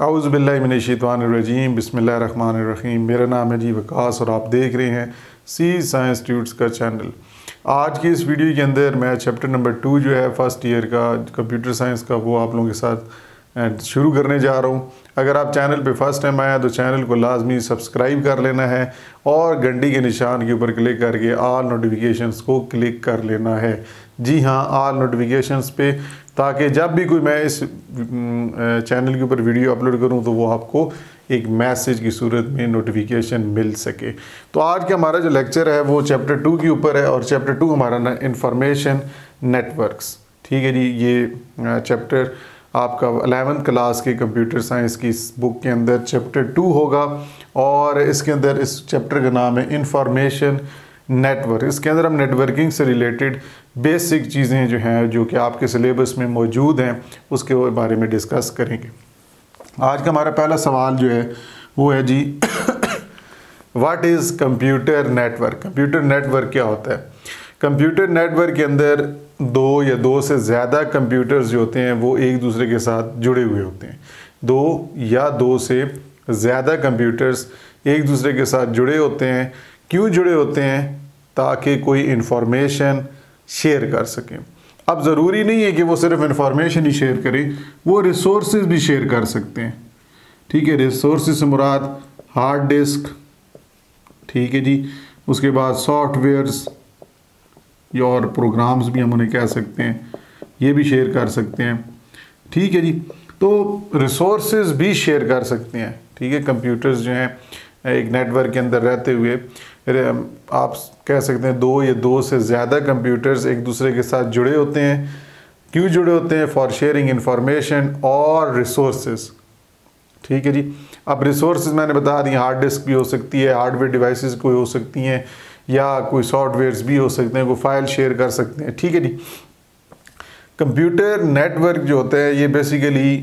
औज़ु बिल्लाहि मिनश्शैतानिर्रजीम बिस्मिल्लाहिर्रहमानिर्रहीम। मेरा नाम है जी वकास और आप देख रहे हैं सी साइंस ट्यूट्स का चैनल। आज की इस वीडियो के अंदर मैं चैप्टर नंबर 2 जो है फर्स्ट ईयर का कंप्यूटर साइंस का वो आप लोगों के साथ शुरू करने जा रहा हूँ। अगर आप चैनल पे फर्स्ट टाइम आया तो चैनल को लाजमी सब्सक्राइब कर लेना है और घंटी के निशान के ऊपर क्लिक करके ऑल नोटिफिकेशंस को क्लिक कर लेना है। जी हाँ, ऑल नोटिफिकेशंस पे, ताकि जब भी कोई मैं इस चैनल के ऊपर वीडियो अपलोड करूं तो वो आपको एक मैसेज की सूरत में नोटिफिकेशन मिल सके। तो आज का हमारा जो लेक्चर है वो चैप्टर 2 के ऊपर है और चैप्टर 2 हमारा इंफॉर्मेशन नेटवर्क्स। ठीक है जी, ये चैप्टर आपका 11th क्लास के कंप्यूटर साइंस की इस बुक के अंदर चैप्टर 2 होगा और इसके अंदर इस चैप्टर का नाम है इंफॉर्मेशन नेटवर्क। इसके अंदर हम नेटवर्किंग से रिलेटेड बेसिक चीज़ें जो हैं जो कि आपके सिलेबस में मौजूद हैं उसके बारे में डिस्कस करेंगे। आज का हमारा पहला सवाल जो है वो है जी what is computer network. Computer network क्या होता है? कंप्यूटर नेटवर्क के अंदर दो या दो से ज़्यादा कंप्यूटर्स जो होते हैं वो एक दूसरे के साथ जुड़े हुए होते हैं। दो या दो से ज़्यादा कंप्यूटर्स एक दूसरे के साथ जुड़े होते हैं। क्यों जुड़े होते हैं? ताकि कोई इंफॉर्मेशन शेयर कर सकें। अब ज़रूरी नहीं है कि वो सिर्फ इंफॉर्मेशन ही शेयर करें, वो रिसोर्सेज भी शेयर कर सकते हैं। ठीक है, रिसोर्सेज से मुराद हार्ड डिस्क, ठीक है जी, उसके बाद सॉफ्टवेयर्स और प्रोग्राम्स भी हम उन्हें कह सकते हैं, ये भी शेयर कर सकते हैं। ठीक है जी, तो रिसोर्सेज भी शेयर कर सकते हैं। ठीक है, कंप्यूटर्स जो हैं एक नेटवर्क के अंदर रहते हुए आप कह सकते हैं दो या दो से ज़्यादा कंप्यूटर्स एक दूसरे के साथ जुड़े होते हैं। क्यों जुड़े होते हैं? फॉर शेयरिंग इंफॉर्मेशन और रिसोर्सेज। ठीक है जी, अब रिसोर्सेज मैंने बता दी, हार्ड डिस्क भी हो सकती है, हार्डवेयर डिवाइसेस कोई हो सकती हैं या कोई सॉफ्टवेयर्स भी हो सकते हैं, कोई फाइल शेयर कर सकते हैं। ठीक है जी, कंप्यूटर नेटवर्क जो होता है ये बेसिकली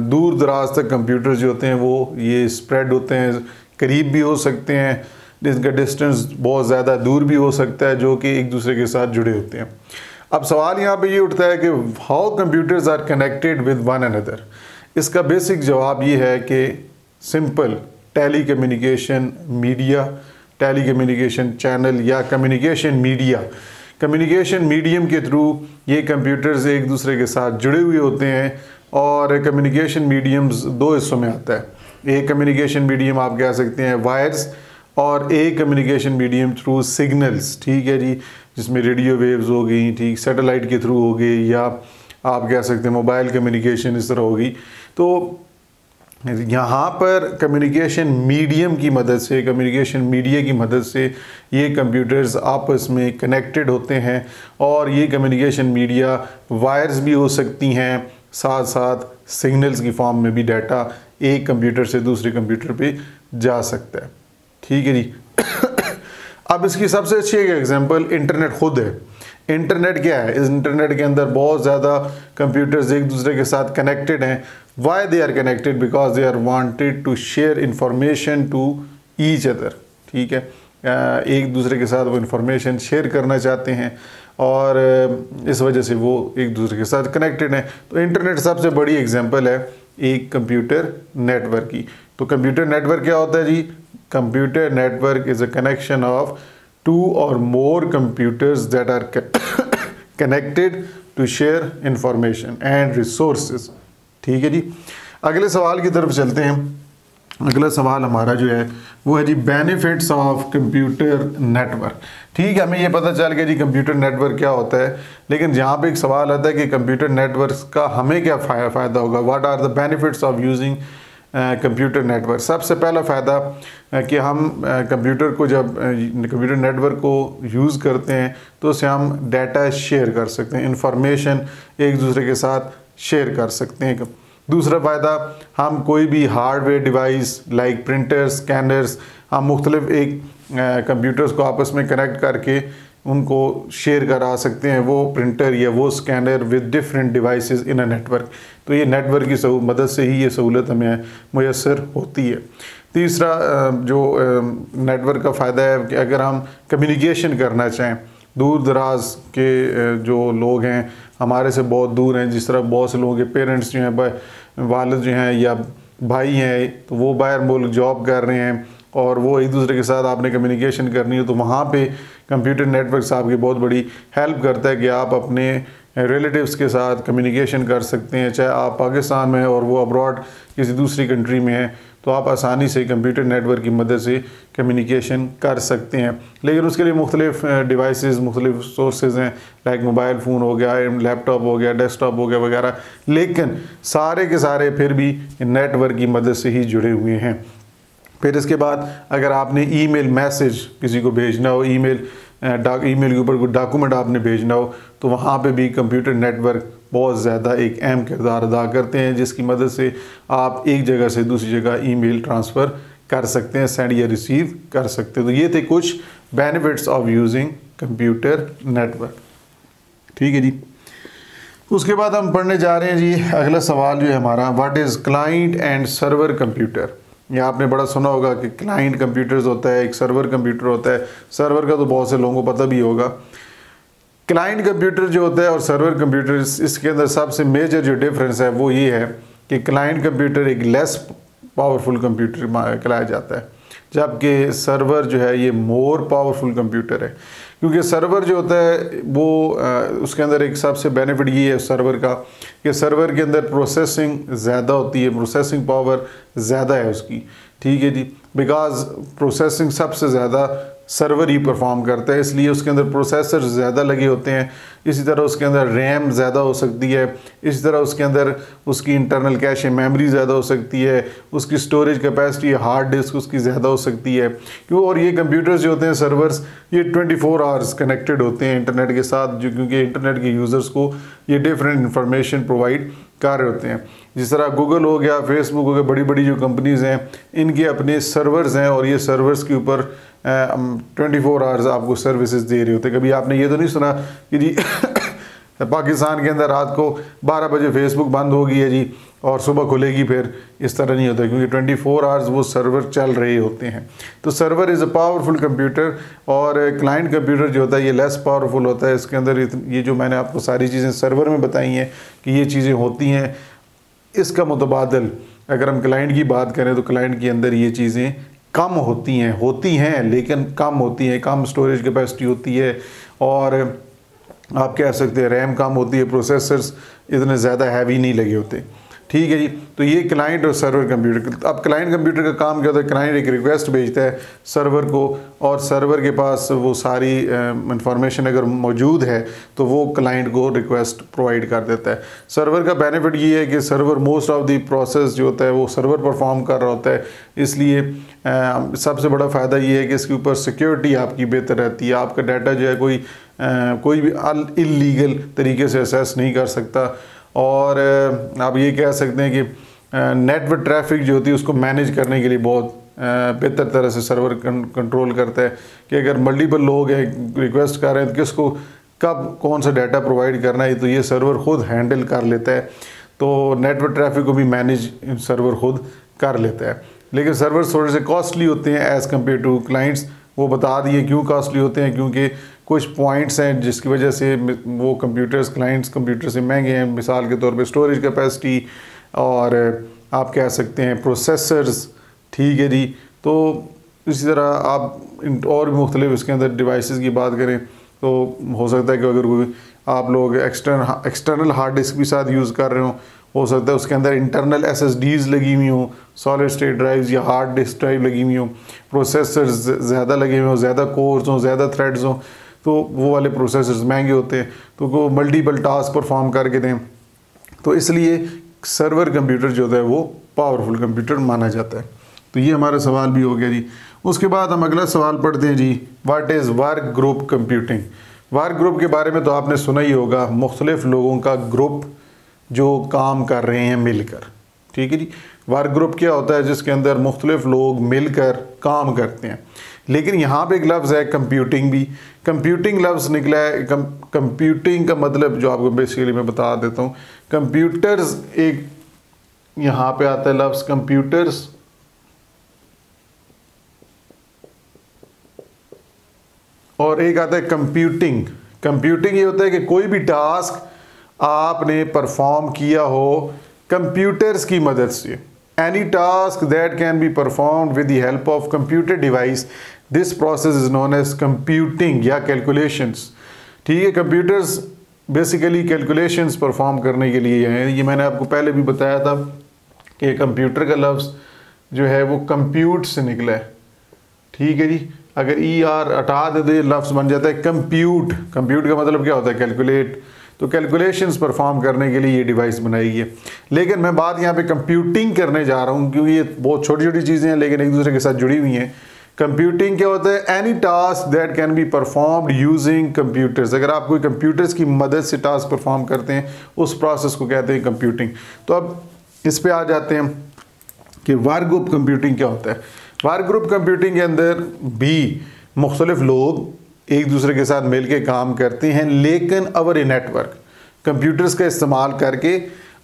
दूर दराज तक कंप्यूटर जो होते हैं वो ये स्प्रेड होते हैं, करीब भी हो सकते हैं, जिनका डिस्टेंस बहुत ज़्यादा दूर भी हो सकता है, जो कि एक दूसरे के साथ जुड़े होते हैं। अब सवाल यहाँ पे ये उठता है कि how computers are connected with one another. इसका बेसिक जवाब ये है कि simple telecommunication media, telecommunication channel या कम्युनिकेशन मीडिया, कम्युनिकेशन मीडियम के थ्रू ये कंप्यूटर्स एक दूसरे के साथ जुड़े हुए होते हैं। और कम्युनिकेशन मीडियम्स दो हिस्सों में आता है। एक कम्युनिकेशन मीडियम आप कह सकते हैं वायर्स और एक कम्युनिकेशन मीडियम थ्रू सिग्नल्स। ठीक है जी, जिसमें रेडियो वेव्स हो गई, ठीक, सैटेलाइट के थ्रू हो गई, या आप कह सकते हैं मोबाइल कम्युनिकेशन इस तरह होगी। तो यहाँ पर कम्युनिकेशन मीडियम की मदद से, कम्युनिकेशन मीडिया की मदद से ये कंप्यूटर्स आपस में कनेक्टेड होते हैं और ये कम्युनिकेशन मीडिया वायर्स भी हो सकती हैं, साथ साथ सिग्नल्स की फॉर्म में भी डाटा एक कंप्यूटर से दूसरे कंप्यूटर पे जा सकता है। ठीक है जी अब इसकी सबसे अच्छी एक एग्जांपल इंटरनेट खुद है। इंटरनेट क्या है? इस इंटरनेट के अंदर बहुत ज़्यादा कंप्यूटर्स एक दूसरे के साथ कनेक्टेड हैं। Why they are connected? Because they are wanted to share information to each other. ठीक है, एक दूसरे के साथ वो इंफॉर्मेशन शेयर करना चाहते हैं और इस वजह से वो एक दूसरे के साथ कनेक्टेड हैं। तो इंटरनेट सबसे बड़ी एग्जांपल है एक कंप्यूटर नेटवर्क की। तो कंप्यूटर नेटवर्क क्या होता है जी? Computer network is a connection of two और more computers that are connected to share information and resources. ठीक है जी, अगले सवाल की तरफ चलते हैं। अगला सवाल हमारा जो है वो है जी बेनिफिट्स ऑफ कंप्यूटर नेटवर्क। ठीक है, हमें ये पता चल गया जी कंप्यूटर नेटवर्क क्या होता है, लेकिन जहाँ पे एक सवाल आता है कि कंप्यूटर नेटवर्क का हमें क्या फ़ायदा होगा, what are the benefits of using computer network. सबसे पहला फ़ायदा कि हम कंप्यूटर को जब कंप्यूटर नेटवर्क को यूज़ करते हैं तो उससे हम डाटा शेयर कर सकते हैं, इंफॉर्मेशन एक दूसरे के साथ शेयर कर सकते हैं। दूसरा फ़ायदा, हम कोई भी hardware device like printers, scanners, हम मुख्तलिफ एक कंप्यूटर्स को आपस में कनेक्ट करके उनको शेयर करा सकते हैं, वो प्रिंटर या वो scanner with different devices in a network. तो ये नेटवर्क की मदद से ही ये सहूलत हमें मुयसर होती है। तीसरा जो नेटवर्क का फ़ायदा है कि अगर हम कम्युनिकेशन करना चाहें, दूर दराज के जो लोग हैं हमारे से बहुत दूर हैं, जिस तरह बहुत से लोगों के पेरेंट्स जो हैं, वालिद जो हैं या भाई हैं तो वो बाहर मुल्क जॉब कर रहे हैं और वो एक दूसरे के साथ आपने कम्युनिकेशन करनी हो, तो वहाँ पे कंप्यूटर नेटवर्क्स आपकी बहुत बड़ी हेल्प करता है कि आप अपने रिलेटिव्स के साथ कम्युनिकेशन कर सकते हैं। चाहे आप पाकिस्तान में हैं और वो अब्रॉड किसी दूसरी कंट्री में हैं, तो आप आसानी से कंप्यूटर नेटवर्क की मदद से कम्युनिकेशन कर सकते हैं। लेकिन उसके लिए मुख्तलिफ डिवाइसेस, मुख्तलिफ सोर्सेज हैं, लाइक मोबाइल फ़ोन हो गया, लैपटॉप हो गया, डेस्कटॉप हो गया वगैरह, लेकिन सारे के सारे फिर भी नेटवर्क की मदद से ही जुड़े हुए हैं। फिर इसके बाद अगर आपने ईमेल मैसेज किसी को भेजना हो, ईमेल के ऊपर कोई डॉक्यूमेंट आपने भेजना हो, तो वहाँ पे भी कंप्यूटर नेटवर्क बहुत ज़्यादा एक अहम किरदार अदा करते हैं, जिसकी मदद से आप एक जगह से दूसरी जगह ईमेल ट्रांसफ़र कर सकते हैं, सेंड या रिसीव कर सकते हैं। तो ये थे कुछ benefits of using computer network. ठीक है जी। उसके बाद हम पढ़ने जा रहे हैं जी अगला सवाल जो है हमारा, what is client and server computer. ये आपने बड़ा सुना होगा कि क्लाइंट कंप्यूटर्स होता है, एक सर्वर कंप्यूटर होता है। सर्वर का तो बहुत से लोगों को पता भी होगा। क्लाइंट कंप्यूटर जो होता है और सर्वर कंप्यूटर, इसके अंदर सबसे मेजर जो डिफरेंस है वो ये है कि क्लाइंट कंप्यूटर एक लेस पावरफुल कंप्यूटर कहलाया जाता है, जबकि सर्वर जो है ये मोर पावरफुल कंप्यूटर है। क्योंकि सर्वर जो होता है वो उसके अंदर एक सबसे बेनिफिट ये है सर्वर का कि सर्वर के अंदर प्रोसेसिंग ज़्यादा होती है, प्रोसेसिंग पावर ज़्यादा है उसकी। ठीक है जी, बिकॉज प्रोसेसिंग सबसे ज़्यादा सर्वर ही परफॉर्म करता है, इसलिए उसके अंदर प्रोसेसर ज़्यादा लगे होते हैं। इसी तरह उसके अंदर रैम ज़्यादा हो सकती है, इसी तरह उसके अंदर उसकी इंटरनल कैश मेमोरी ज़्यादा हो सकती है, उसकी स्टोरेज कैपेसिटी, हार्ड डिस्क उसकी ज़्यादा हो सकती है। क्यों? और ये कंप्यूटर्स जो होते हैं सर्वर्स, ये 24 आवर्स कनेक्टेड होते हैं इंटरनेट के साथ, जो क्योंकि इंटरनेट के यूज़र्स को ये डिफरेंट इंफॉर्मेशन प्रोवाइड कर रहे होते हैं। जिस तरह गूगल हो गया, फेसबुक हो गया, बड़ी बड़ी जो कंपनीज़ हैं इनके अपने सर्वर्स हैं और ये सर्वर्स के ऊपर 24 आवर्स आपको सर्विसेज दे रहे होते हैं। कभी आपने ये तो नहीं सुना कि जी पाकिस्तान के अंदर रात को 12 बजे फेसबुक बंद हो गई है जी और सुबह खुलेगी, फिर इस तरह नहीं होता, क्योंकि 24 आवर्स वो सर्वर चल रहे होते हैं। तो server is a powerful computer और क्लाइंट कंप्यूटर जो होता है ये लेस पावरफुल होता है। इसके अंदर ये जो मैंने आपको सारी चीज़ें सर्वर में बताई हैं कि ये चीज़ें होती हैं, इसका मुतबादल अगर हम क्लाइंट की बात करें तो क्लाइंट के अंदर ये चीज़ें कम होती हैं लेकिन कम होती हैं, कम स्टोरेज कैपेसिटी होती है और आप कह सकते हैं रैम कम होती है, प्रोसेसर्स इतने ज़्यादा हैवी नहीं लगे होते। ठीक है जी। तो ये क्लाइंट और सर्वर कंप्यूटर। अब क्लाइंट कंप्यूटर का काम क्या होता है, क्लाइंट एक रिक्वेस्ट भेजता है सर्वर को और सर्वर के पास वो सारी इंफॉर्मेशन अगर मौजूद है तो वो क्लाइंट को रिक्वेस्ट प्रोवाइड कर देता है। सर्वर का बेनिफिट ये है कि server most of the process जो होता है वो सर्वर परफॉर्म कर रहा होता है, इसलिए सबसे बड़ा फ़ायदा ये है कि इसके ऊपर सिक्योरिटी आपकी बेहतर रहती है। आपका डाटा जो है कोई भी इल्लीगल तरीके से एक्सेस नहीं कर सकता और आप ये कह सकते हैं कि नेटवर्क ट्रैफिक जो होती है उसको मैनेज करने के लिए बहुत बेहतर तरह से सर्वर कंट्रोल करता है कि अगर मल्टीपल लोग हैं रिक्वेस्ट कर रहे हैं तो किसको कब कौन सा डाटा प्रोवाइड करना है, तो ये सर्वर खुद हैंडल कर लेता है। तो नेटवर्क ट्रैफिक को भी मैनेज सर्वर खुद कर लेता है। लेकिन सर्वर थोड़े से कॉस्टली होते हैं एज़ कम्पेयर टू क्लाइंट्स। वो बता दिए क्यों कॉस्टली होते हैं, क्योंकि कुछ पॉइंट्स हैं जिसकी वजह से वो कंप्यूटर्स क्लाइंट्स कंप्यूटर से महंगे हैं। मिसाल के तौर पे स्टोरेज कैपेसिटी और आप कह सकते हैं प्रोसेसर्स। ठीक है जी। तो इसी तरह आप और भी मुख्तलिफ इसके अंदर डिवाइसेस की बात करें तो हो सकता है कि अगर कोई आप लोग एक्सटर्नल हार्ड डिस्क भी साथ यूज़ कर रहे हो सकता है उसके अंदर इंटरनल SSDs लगी हुई हों, सॉलिड स्टेट ड्राइव्स या हार्ड डिस्क ड्राइव लगी हुई हों, प्रोसेसर्स ज़्यादा लगे हुए हों, ज़्यादा कोर्स हों, ज़्यादा थ्रेड्स हों, तो वो वाले प्रोसेसर्स महंगे होते हैं तो वो मल्टीपल टास्क परफॉर्म करके दें। तो इसलिए सर्वर कंप्यूटर जो होता है वो पावरफुल कंप्यूटर माना जाता है। तो ये हमारा सवाल भी हो गया जी। उसके बाद हम अगला सवाल पढ़ते हैं जी, what is work group computing. Work group के बारे में तो आपने सुना ही होगा, मुख्तलिफ लोगों का ग्रुप जो काम कर रहे हैं मिलकर। ठीक है जी। वर्क ग्रुप क्या होता है, जिसके अंदर मुख्तलिफ लोग मिलकर काम करते हैं। लेकिन यहाँ पे एक लफ्ज़ है कंप्यूटिंग भी। कंप्यूटिंग लफ्ज़ निकला है, कंप्यूटिंग का मतलब जो आपको बेसिकली मैं बता देता हूँ, कंप्यूटर्स एक यहाँ पे आता है लफ्ज़ कंप्यूटर्स, और एक आता है कंप्यूटिंग। कंप्यूटिंग ये होता है कि कोई भी टास्क आपने परफॉर्म किया हो कंप्यूटर्स की मदद से। Any task that can be performed with the help of computer device, this process is known edge computing या कैलकुलेशंस। ठीक है, कंप्यूटर्स बेसिकली कैलकुलेशंस परफॉर्म करने के लिए हैं। ये मैंने आपको पहले भी बताया था कि कंप्यूटर का लफ्ज़ जो है वो कंप्यूट से निकला है। ठीक है जी, अगर ER हटा दे तो ये लफ्ज़ बन जाता है कंप्यूट। कंप्यूट का मतलब क्या होता है? कैलकुलेट। तो कैलकुलेशंस परफॉर्म करने के लिए ये डिवाइस बनाई गई है। लेकिन मैं बात यहाँ पे कंप्यूटिंग करने जा रहा हूँ क्योंकि ये बहुत छोटी छोटी चीज़ें हैं लेकिन एक दूसरे के साथ जुड़ी हुई हैं। कंप्यूटिंग क्या होता है? Any task that can be performed using computers. अगर आप कोई कंप्यूटर्स की मदद से टास्क परफॉर्म करते हैं उस प्रोसेस को कहते हैं कंप्यूटिंग। तो अब इस पे आ जाते हैं कि वर्क ग्रुप कंप्यूटिंग क्या होता है। वर्क ग्रुप कंप्यूटिंग के अंदर भी मुख्तलिफ लोग एक दूसरे के साथ मिल के काम करते हैं, लेकिन अवर ए नेटवर्क, कंप्यूटर्स का इस्तेमाल करके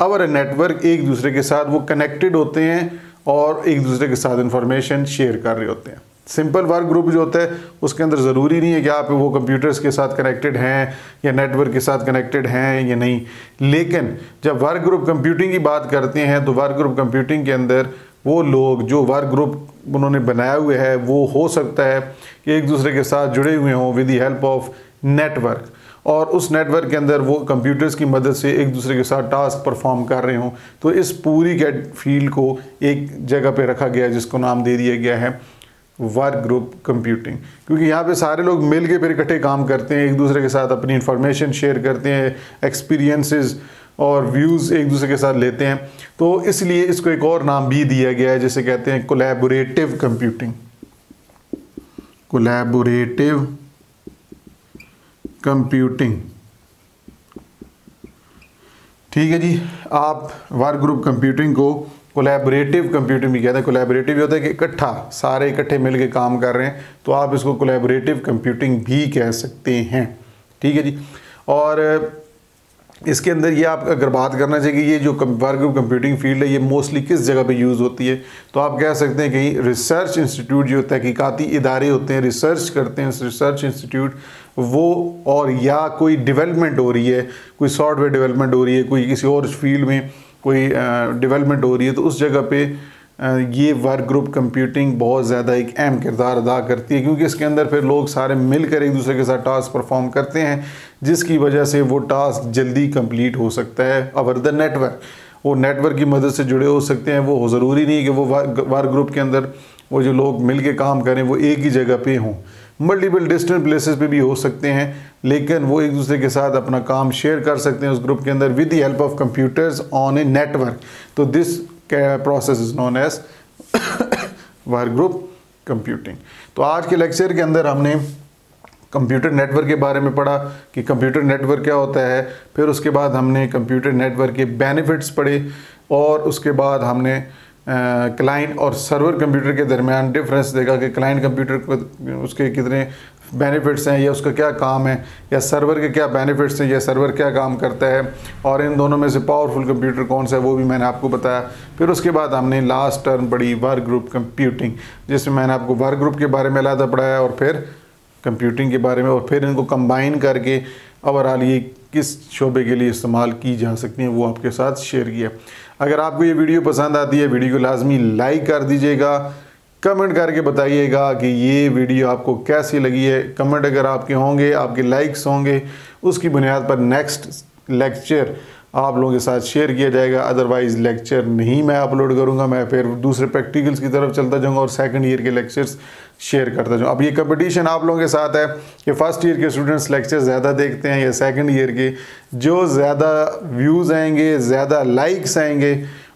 अवर ए नेटवर्क एक दूसरे के साथ वो कनेक्टेड होते हैं और एक दूसरे के साथ इंफॉर्मेशन शेयर कर रहे होते हैं। सिंपल वर्क ग्रुप जो होता है उसके अंदर ज़रूरी नहीं है कि आप वो कंप्यूटर्स के साथ कनेक्टेड हैं या नेटवर्क के साथ कनेक्टेड हैं या नहीं, लेकिन जब वर्क ग्रुप कंप्यूटिंग की बात करते हैं तो वर्क ग्रुप कंप्यूटिंग के अंदर वो लोग जो वर्क ग्रुप उन्होंने बनाया हुआ है वो हो सकता है कि एक दूसरे के साथ जुड़े हुए हों with the help of network, और उस नेटवर्क के अंदर वो कंप्यूटर्स की मदद से एक दूसरे के साथ टास्क परफॉर्म कर रहे हों। तो इस पूरी फील्ड को एक जगह पे रखा गया जिसको नाम दे दिया गया है वर्क ग्रुप कंप्यूटिंग, क्योंकि यहाँ पे सारे लोग मिल के फिर इकट्ठे काम करते हैं, एक दूसरे के साथ अपनी इंफॉर्मेशन शेयर करते हैं, एक्सपीरियंसेस और व्यूज़ एक दूसरे के साथ लेते हैं। तो इसलिए इसको एक और नाम भी दिया गया है जिसे कहते हैं कोलैबोरेटिव कंप्यूटिंग। Collaborative computing. ठीक है जी, आप वर्क ग्रुप कंप्यूटिंग को कोलैबोरेटिव कंप्यूटिंग भी कहते हैं। कोलैबोरेटिव होता है कि इकट्ठा, सारे इकट्ठे मिलके काम कर रहे हैं, तो आप इसको कोलैबोरेटिव कंप्यूटिंग भी कह सकते हैं। ठीक है जी, और इसके अंदर ये आप अगर बात करना चाहिए कि ये जो वर्क ग्रुप कंप्यूटिंग फील्ड है ये मोस्टली किस जगह पे यूज़ होती है, तो आप कह सकते हैं कि रिसर्च इंस्टीट्यूट जो तहकीकाती इदारे होते हैं, रिसर्च करते हैं, रिसर्च इंस्टीट्यूट वो, और या कोई डेवलपमेंट हो रही है, कोई सॉफ्टवेयर डेवलपमेंट हो रही है, कोई किसी और फील्ड में कोई डेवलपमेंट हो रही है, तो उस जगह पे ये वर्क ग्रुप कंप्यूटिंग बहुत ज़्यादा एक अहम किरदार अदा करती है, क्योंकि इसके अंदर फिर लोग सारे मिलकर एक दूसरे के साथ टास्क परफॉर्म करते हैं जिसकी वजह से वो टास्क जल्दी कंप्लीट हो सकता है। ओवर द नेटवर्क, वो नेटवर्क की मदद से जुड़े हो सकते हैं। वो ज़रूरी नहीं कि वो वर्क ग्रुप के अंदर वो जो लोग मिल के काम करें वो एक ही जगह पे हों, मल्टीपल डिस्टेंट प्लेसेस पे भी हो सकते हैं, लेकिन वो एक दूसरे के साथ अपना काम शेयर कर सकते हैं उस ग्रुप के अंदर with the help of computers on a network. तो this process is known as work group computing. तो आज के लेक्चर के अंदर हमने कंप्यूटर नेटवर्क के बारे में पढ़ा कि कंप्यूटर नेटवर्क क्या होता है, फिर उसके बाद हमने कंप्यूटर नेटवर्क के बेनिफिट्स पढ़े, और उसके बाद हमने क्लाइंट और सर्वर कंप्यूटर के दरमियान डिफरेंस देखा कि क्लाइंट कंप्यूटर को उसके कितने बेनिफिट्स हैं या उसका क्या काम है, या सर्वर के क्या बेनिफिट्स हैं, या सर्वर क्या काम करता है, और इन दोनों में से पावरफुल कंप्यूटर कौन सा है वो भी मैंने आपको बताया। फिर उसके बाद हमने लास्ट टर्म पढ़ी वर्क ग्रुप कंप्यूटिंग, जिसमें मैंने आपको वर्क ग्रुप के बारे में अलग पढ़ाया और फिर कंप्यूटिंग के बारे में, और फिर इनको कंबाइन करके ओवरऑल ये किस शोबे के लिए इस्तेमाल की जा सकती हैं वो आपके साथ शेयर किया। अगर आपको ये वीडियो पसंद आती है, वीडियो को लाजमी लाइक कर दीजिएगा, कमेंट करके बताइएगा कि ये वीडियो आपको कैसी लगी है। कमेंट अगर आपके होंगे, आपके लाइक्स होंगे, उसकी बुनियाद पर नेक्स्ट लेक्चर आप लोगों के साथ शेयर किया जाएगा। अदरवाइज़ लेक्चर नहीं मैं अपलोड करूंगा, मैं फिर दूसरे प्रैक्टिकल्स की तरफ चलता जाऊंगा और सेकंड ईयर के लेक्चर्स शेयर करता जाऊँ। अब ये कंपटीशन आप लोगों के साथ है कि फर्स्ट ईयर के स्टूडेंट्स लेक्चर ज़्यादा देखते हैं या सेकंड ईयर के। जो ज़्यादा व्यूज़ आएंगे, ज़्यादा लाइक्स आएंगे,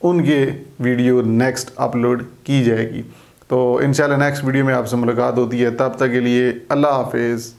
उनके वीडियो नेक्स्ट अपलोड की जाएगी। तो इंशाल्लाह नेक्स्ट वीडियो में आपसे मुलाकात होती है। तब तक के लिए अल्लाह हाफिज़।